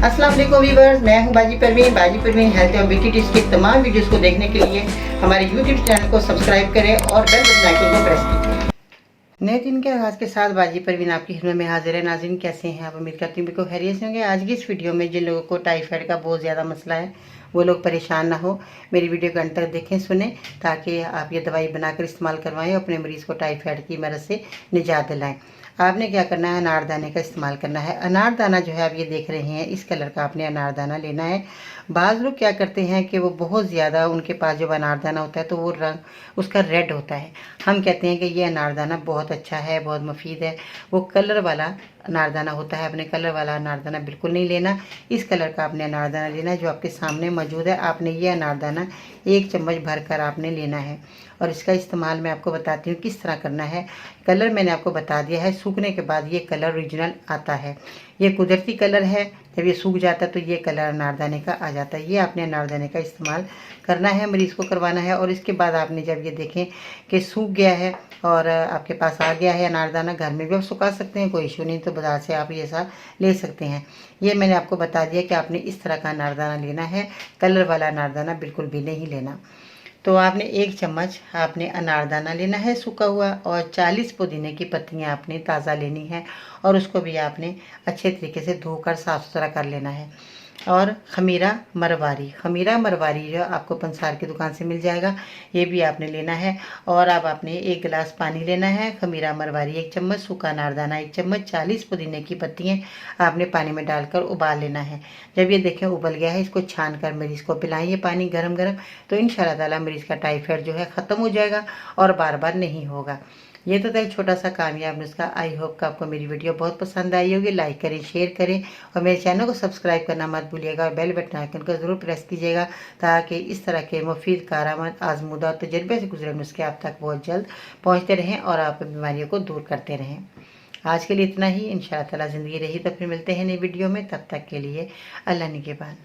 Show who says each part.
Speaker 1: अस्सलाम वालेकुम व्यूअर्स, मैं हूं बाजी परवीन हेल्थ और ब्यूटी टिप्स के तमाम वीडियोस को देखने के लिए हमारे यूट्यूब चैनल को सब्सक्राइब करें और बेल बटन आइकन को प्रेस कीजिए। नए दिन के आगाज़ के साथ बाजी परवीन आपकी खिदमत में हाजिर है। नाज़रीन, कैसे हैं आप? उम्मीद करती हूँ बिल्कुल खैरियत से होंगे। आज की इस वीडियो में जिन लोगों को टाइफाइड का बहुत ज़्यादा मसला है वो लोग परेशान ना हो, मेरी वीडियो को अंत तक देखें, सुने, ताकि आप ये दवाई बनाकर इस्तेमाल करवाएं और अपने मरीज़ को टाइफाइड की मरज़ से निजात दिलाएं। आपने क्या करना है, अनारदाने का इस्तेमाल करना है। अनारदाना जो है आप ये देख रहे हैं, इस कलर का आपने अनारदाना लेना है। बाज़ लोग क्या करते हैं कि वो बहुत ज़्यादा, उनके पास जब अनारदाना होता है तो वो रंग उसका रेड होता है। हम कहते हैं कि ये अनारदाना बहुत अच्छा है, बहुत मुफीद है। वो कलर वाला अनारदाना होता है, अपने कलर वाला अनारदाना बिल्कुल नहीं लेना। इस कलर का आपने अनारदाना लेना है जो आपके सामने मौजूद है। आपने ये अनारदाना 1 चम्मच भर कर आपने लेना है और इसका इस्तेमाल मैं आपको बताती हूँ किस तरह करना है। कलर मैंने आपको बता दिया है, सूखने के बाद ये कलर ओरिजिनल आता है। ये कुदरती कलर है, जब ये सूख जाता है तो ये कलर अनारदाने का आ जाता है। ये आपने अनारदाने का इस्तेमाल करना है, मरीज़ को करवाना है। और इसके बाद आपने जब ये देखें कि सूख गया है और आपके पास आ गया है अनारदाना, घर में भी आप सुखा सकते हैं, कोई इशू नहीं, तो बाज़ार से आप ये सा ले सकते हैं। ये मैंने आपको बता दिया कि आपने इस तरह का अनारदाना लेना है, कलर वाला अनारदाना बिल्कुल भी नहीं लेना। तो आपने 1 चम्मच आपने अनारदाना लेना है सूखा हुआ, और 40 पुदीने की पत्तियां आपने ताज़ा लेनी है और उसको भी आपने अच्छे तरीके से धोकर साफ़ सुथरा कर लेना है। और खमीरा मरवारी जो आपको पंसार की दुकान से मिल जाएगा, ये भी आपने लेना है। और अब आपने 1 गिलास पानी लेना है, खमीरा मरवारी 1 चम्मच, सूखा अनारदाना 1 चम्मच, 40 पुदीने की पत्तियाँ आपने पानी में डालकर उबाल लेना है। जब ये देखें उबल गया है, इसको छान कर मरीज़ को पिलाएं, पानी गरम गरम, तो इंशाल्लाह ताला मरीज़ का टाइफाइड जो है ख़त्म हो जाएगा और बार बार नहीं होगा। ये तो था एक छोटा सा कामयाब नुस्खा। आई होप कि आपको मेरी वीडियो बहुत पसंद आई होगी। लाइक करें, शेयर करें और मेरे चैनल को सब्सक्राइब करना मत भूलिएगा और बेल बटन आइकन को ज़रूर प्रेस कीजिएगा, ताकि इस तरह के मुफीद, कारआमद, आजमूदा और तजर्बे से गुजरे नुस्खे आप तक बहुत जल्द पहुँचते रहें और आप बीमारियों को दूर करते रहें। आज के लिए इतना ही। इंशाअल्लाह ताला ज़िंदगी रही तो फिर मिलते हैं नई वीडियो में। तब तक के लिए अल्लाह निगहबान।